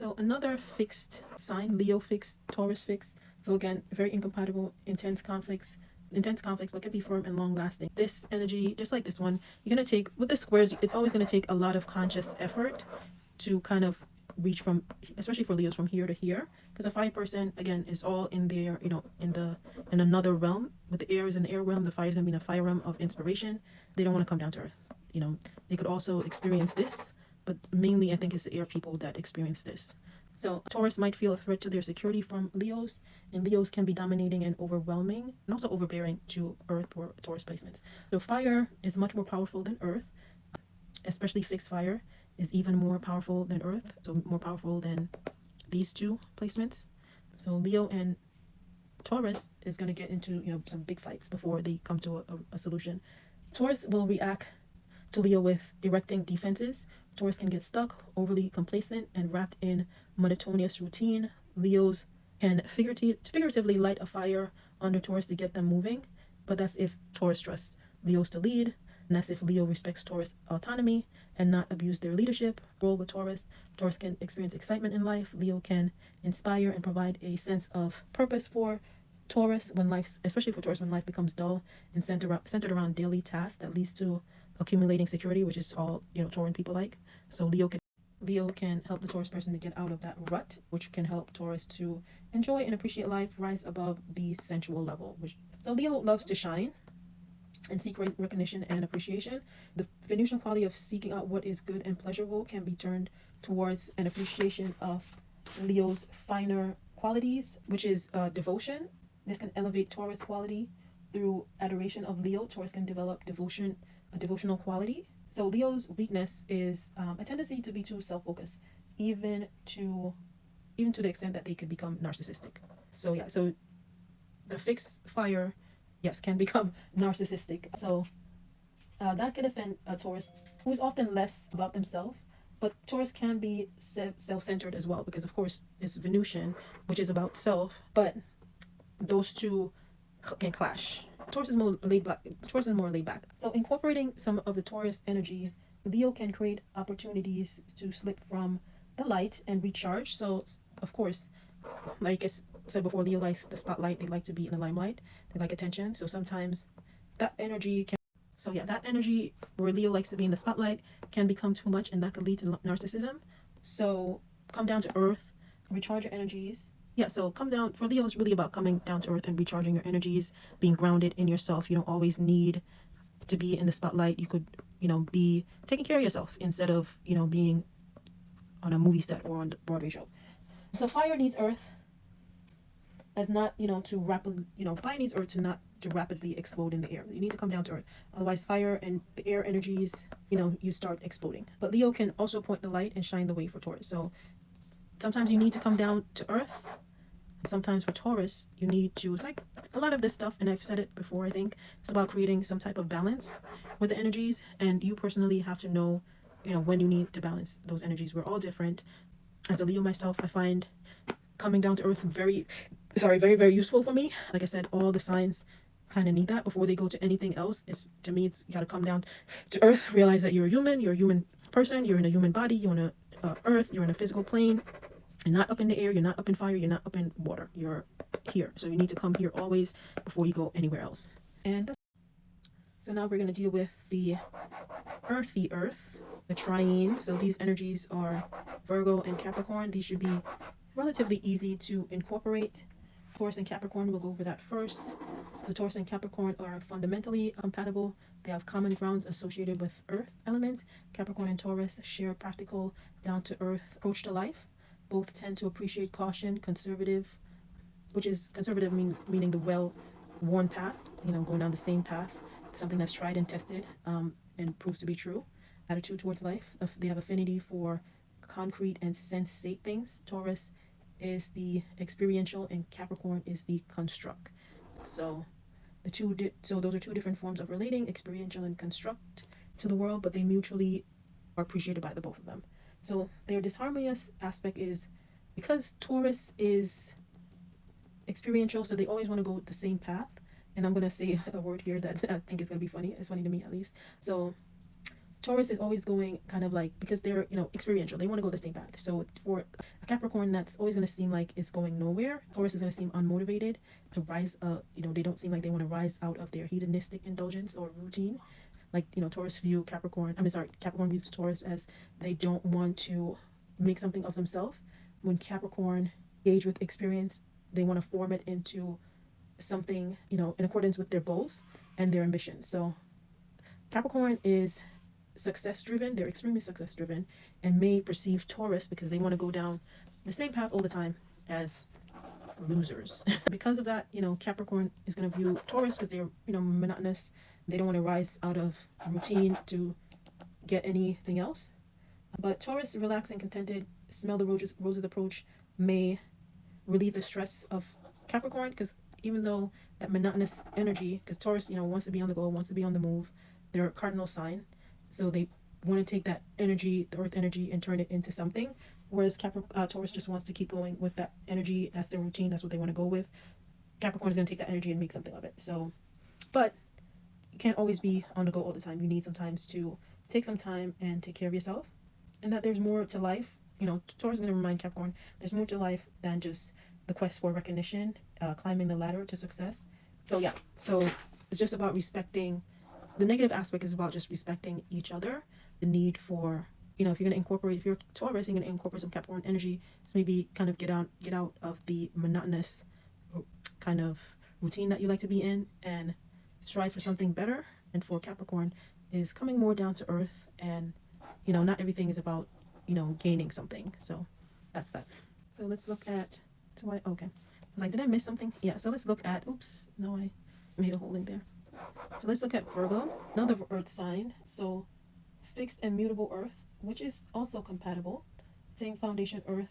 So another fixed sign, Leo fixed, Taurus fixed. So again, very incompatible, intense conflicts, but can be firm and long lasting. This energy, just like this one, you're going to take, with the squares, it's always going to take a lot of conscious effort to kind of reach from, especially for Leos, from here to here. Because a fire person, again, is all in there, in another realm. With the air is an air realm, the fire is going to be in a fire realm of inspiration. They don't want to come down to earth. They could also experience this, but mainly I think it's the air people that experience this. So Taurus might feel a threat to their security from Leos, and Leos can be dominating and overwhelming and also overbearing to Earth or Taurus placements. So fire is much more powerful than Earth, especially fixed fire is even more powerful than Earth, so more powerful than these two placements. So Leo and Taurus is going to get into some big fights before they come to a solution. Taurus will react to Leo with erecting defenses. Taurus can get stuck, overly complacent, and wrapped in monotonous routine. Leos can figuratively light a fire under Taurus to get them moving, but that's if Taurus trusts Leos to lead, and that's if Leo respects Taurus' autonomy and not abuse their leadership role with Taurus. Taurus can experience excitement in life. Leo can inspire and provide a sense of purpose for Taurus when life, especially for Taurus when life becomes dull and centered around daily tasks that leads to accumulating security, which is all Tauran people like. So Leo can help the Taurus person to get out of that rut, which can help Taurus to enjoy and appreciate life, rise above the sensual level. So Leo loves to shine and seek recognition and appreciation. The Venusian quality of seeking out what is good and pleasurable can be turned towards an appreciation of Leo's finer qualities, which is devotion. This can elevate Taurus quality through adoration of Leo. Taurus can develop a devotional quality. So Leo's weakness is a tendency to be too self-focused, even to the extent that they could become narcissistic. So the fixed fire, yes, can become narcissistic. So that could offend a Taurus who is often less about themselves. But Taurus can be self-centered as well, because of course it's Venusian, which is about self. But those two can clash. Taurus is more laid back. So incorporating some of the Taurus energy, Leo can create opportunities to slip from the light and recharge. So of course, like I said before, Leo likes the spotlight. They like to be in the limelight. They like attention. So sometimes that energy where Leo likes to be in the spotlight can become too much, and that could lead to narcissism. So come down to earth, recharge your energies. So come down. For Leo, it's really about coming down to earth and recharging your energies, being grounded in yourself. You don't always need to be in the spotlight. You could, be taking care of yourself instead of, being on a movie set or on the Broadway show. So fire needs earth as not, to rapidly, fire needs earth to not to rapidly explode in the air. You need to come down to earth. Otherwise, fire and the air energies, you start exploding. But Leo can also point the light and shine the way for Taurus. So sometimes you need to come down to earth. Sometimes for Taurus, you need to, it's like a lot of this stuff, and I've said it before, I think, it's about creating some type of balance with the energies, and you personally have to know, when you need to balance those energies. We're all different. As a Leo myself, I find coming down to earth very, very useful for me. Like I said, all the signs kind of need that before they go to anything else. To me, you got to come down to earth, realize that you're a human person, you're in a human body, you're on a earth, you're in a physical plane. You're not up in the air, you're not up in fire, you're not up in water. You're here. So you need to come here always before you go anywhere else. So now we're going to deal with the earthy earth, the trine. So these energies are Virgo and Capricorn. These should be relatively easy to incorporate. Taurus and Capricorn, we'll go over that first. So Taurus and Capricorn are fundamentally compatible. They have common grounds associated with earth elements. Capricorn and Taurus share practical, down-to-earth approach to life. Both tend to appreciate caution, conservative, which is conservative meaning the well-worn path, going down the same path, something that's tried and tested and proves to be true. Attitude towards life. They have affinity for concrete and sensate things. Taurus is the experiential and Capricorn is the construct. So those are two different forms of relating, experiential and construct, to the world, but they mutually are appreciated by the both of them. So their disharmonious aspect is because Taurus is experiential, so they always want to go the same path. And I'm going to say a word here that I think is going to be funny. It's funny to me, at least. So Taurus is always going kind of like, because they're, experiential, they want to go the same path. So for a Capricorn, that's always going to seem like it's going nowhere. Taurus is going to seem unmotivated to rise up. They don't seem like they want to rise out of their hedonistic indulgence or routine. Like, Taurus view Capricorn, Capricorn views Taurus as they don't want to make something of themselves. When Capricorn engage with experience, they want to form it into something, in accordance with their goals and their ambitions. So Capricorn is success driven, they're extremely success driven, and may perceive Taurus, because they want to go down the same path all the time, as losers. Because of that, Capricorn is going to view Taurus because they're, monotonous. They don't want to rise out of routine to get anything else. But Taurus, relaxed and contented, smell the roses approach, may relieve the stress of Capricorn, because even though that monotonous energy, because Taurus, wants to be on the go, wants to be on the move, they're a cardinal sign, so they want to take that energy, the earth energy, and turn it into something. Whereas Taurus just wants to keep going with that energy. That's their routine. That's what they want to go with. Capricorn is going to take that energy and make something of it. So, but you can't always be on the go all the time. You need sometimes to take some time and take care of yourself, and that there's more to life. Taurus is going to remind Capricorn there's more to life than just the quest for recognition, climbing the ladder to success. So yeah, so it's just about respecting. The negative aspect is about just respecting each other. The need for, if you're going to incorporate, if you're Taurus, you're going to incorporate some Capricorn energy. So maybe kind of get out of the monotonous kind of routine that you like to be in, and strive for something better. And for Capricorn is coming more down to earth, and not everything is about gaining something. So that's that. So let's look at, okay, I was like, did I miss something? Yeah, so let's look at, oops, no, I made a hole in there. So let's look at Virgo, another earth sign. So fixed and mutable earth, which is also compatible. Same foundation earth,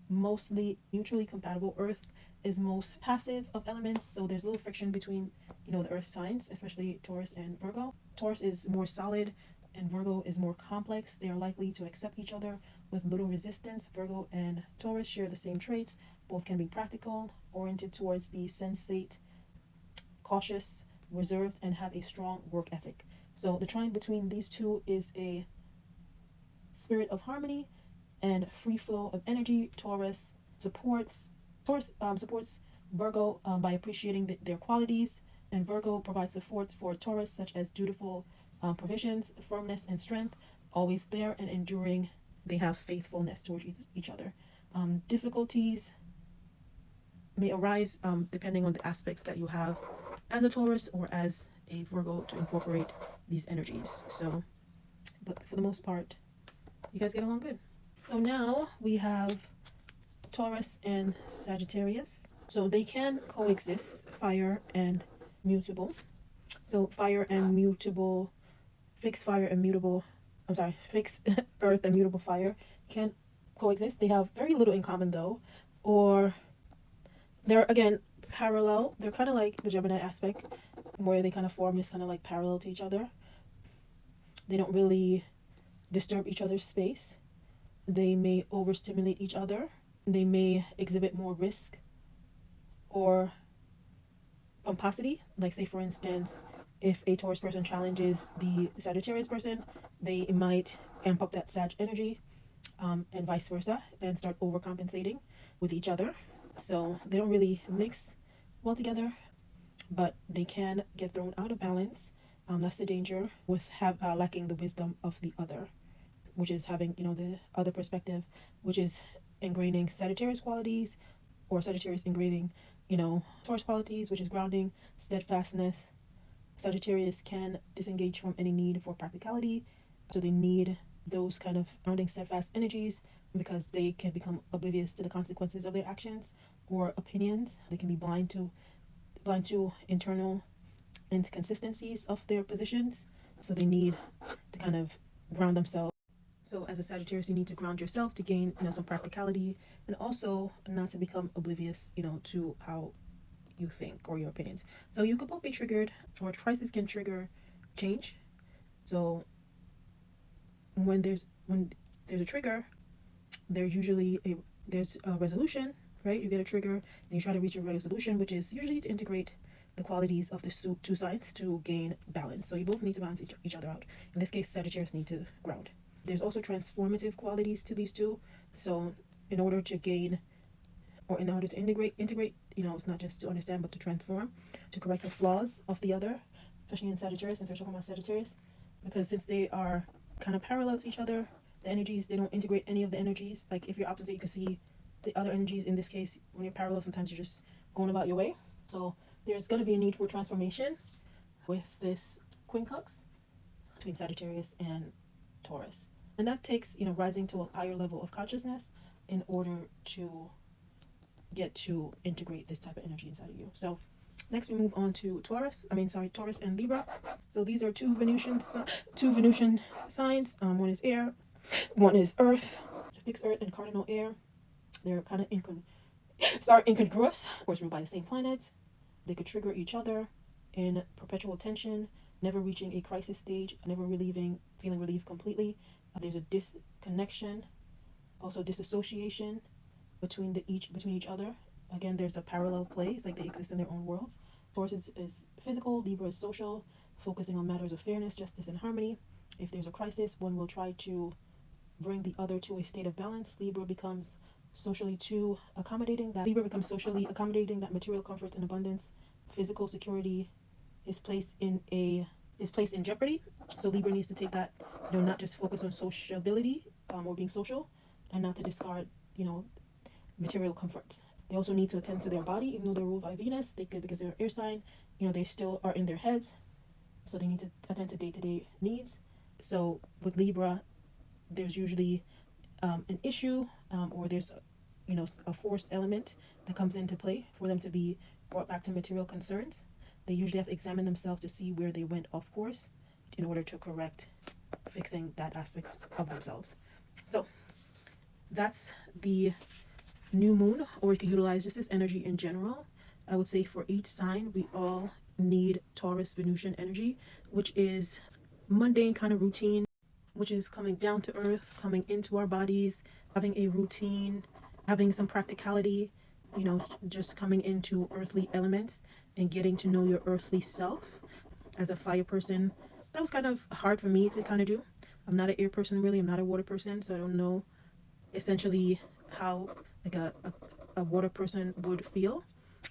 mostly mutually compatible. Earth is most passive of elements, so there's a little friction between, the earth signs, especially Taurus and Virgo. Taurus is more solid and Virgo is more complex. They are likely to accept each other with little resistance. Virgo and Taurus share the same traits. Both can be practical, oriented towards the sensate, cautious, reserved, and have a strong work ethic. So the trine between these two is a spirit of harmony and free flow of energy. Taurus supports Virgo by appreciating their qualities, and Virgo provides supports for Taurus, such as dutiful provisions, firmness, and strength, always there and enduring. They have faithfulness towards each other. Difficulties may arise depending on the aspects that you have as a Taurus or as a Virgo to incorporate these energies. So, but for the most part, you guys get along good. So now we have Taurus and Sagittarius. So they can coexist, fire and mutable. So fire and mutable, fixed earth and mutable fire can coexist. They have very little in common though, or they're again parallel. They're kind of like the Gemini aspect, where they kind of form this kind of like parallel to each other. They don't really disturb each other's space. They may overstimulate each other. They may exhibit more risk or pomposity. Like, say for instance, if a Taurus person challenges the Sagittarius person, they might amp up that Sag energy, and vice versa, and start overcompensating with each other. So they don't really mix well together, but they can get thrown out of balance. That's the danger with lacking the wisdom of the other, which is having, the other perspective, which is ingraining Sagittarius qualities, or Sagittarius ingraining, Taurus qualities, which is grounding, steadfastness. Sagittarius can disengage from any need for practicality, so they need those kind of grounding, steadfast energies, because they can become oblivious to the consequences of their actions or opinions. They can be blind to internal inconsistencies of their positions, so they need to kind of ground themselves. So as a Sagittarius, you need to ground yourself to gain, some practicality, and also not to become oblivious, to how you think or your opinions. So you could both be triggered, or crisis can trigger change. So when there's a trigger, there's usually a resolution, right? You get a trigger and you try to reach a resolution, which is usually to integrate the qualities of the two signs to gain balance. So you both need to balance each other out. In this case, Sagittarius need to ground. There's also transformative qualities to these two. So in order to gain, or in order to integrate, it's not just to understand, but to transform, to correct the flaws of the other, especially in Sagittarius, since we're talking about Sagittarius, because since they are kind of parallel to each other, the energies, they don't integrate any of the energies. Like if you're opposite, you can see the other energies. In this case, when you're parallel, sometimes you're just going about your way. So there's going to be a need for transformation with this quincunx between Sagittarius and Taurus. And that takes, rising to a higher level of consciousness in order to get to integrate this type of energy inside of you. So next we move on to Taurus and Libra. So these are two Venusian signs. One is air, one is earth, fixed earth and cardinal air. They're kind of incongruous, of course, ruled by the same planet. They could trigger each other in perpetual tension, never reaching a crisis stage, never feeling relief completely. There's a disconnection, also disassociation between each other. Again, there's a parallel play. It's like they exist in their own worlds. Taurus is physical, Libra is social, focusing on matters of fairness, justice, and harmony. If there's a crisis, one will try to bring the other to a state of balance. Libra becomes socially accommodating that material comforts and abundance, physical security is placed in jeopardy. So Libra needs to take that, not just focus on sociability or being social, and not to discard, material comforts. They also need to attend to their body, even though they're ruled by Venus. They could, because they're air sign, they still are in their heads, so they need to attend to day-to-day needs. So with Libra, there's usually an issue, or there's a force element that comes into play for them to be brought back to material concerns. They usually have to examine themselves to see where they went off course in order to correct fixing that aspects of themselves. So that's the new moon, or you can utilize just this energy in general. I would say for each sign, we all need Taurus Venusian energy, which is mundane kind of routine, which is coming down to earth, coming into our bodies, having a routine, having some practicality, just coming into earthly elements and getting to know your earthly self. As a fire person, that was kind of hard for me to kind of do. I'm not an air person, really. I'm not a water person, so I don't know essentially how like a water person would feel.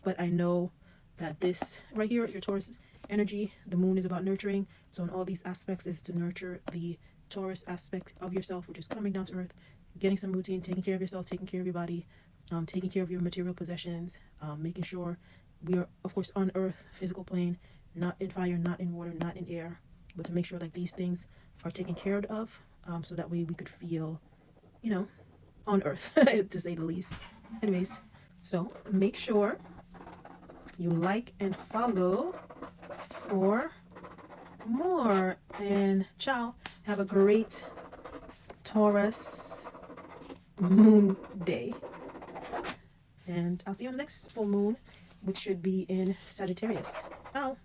But I know that this right here, your Taurus energy, the moon is about nurturing. So in all these aspects is to nurture the Taurus aspect of yourself, which is coming down to earth, getting some routine, taking care of yourself, taking care of your body, taking care of your material possessions, making sure we are, of course, on earth, physical plane, not in fire, not in water, not in air, but to make sure like these things are taken care of, so that way we could feel, on earth, to say the least. Anyways, so make sure you like and follow for more. And ciao. Have a great Taurus moon day. And I'll see you on the next full moon, which should be in Sagittarius. Ciao.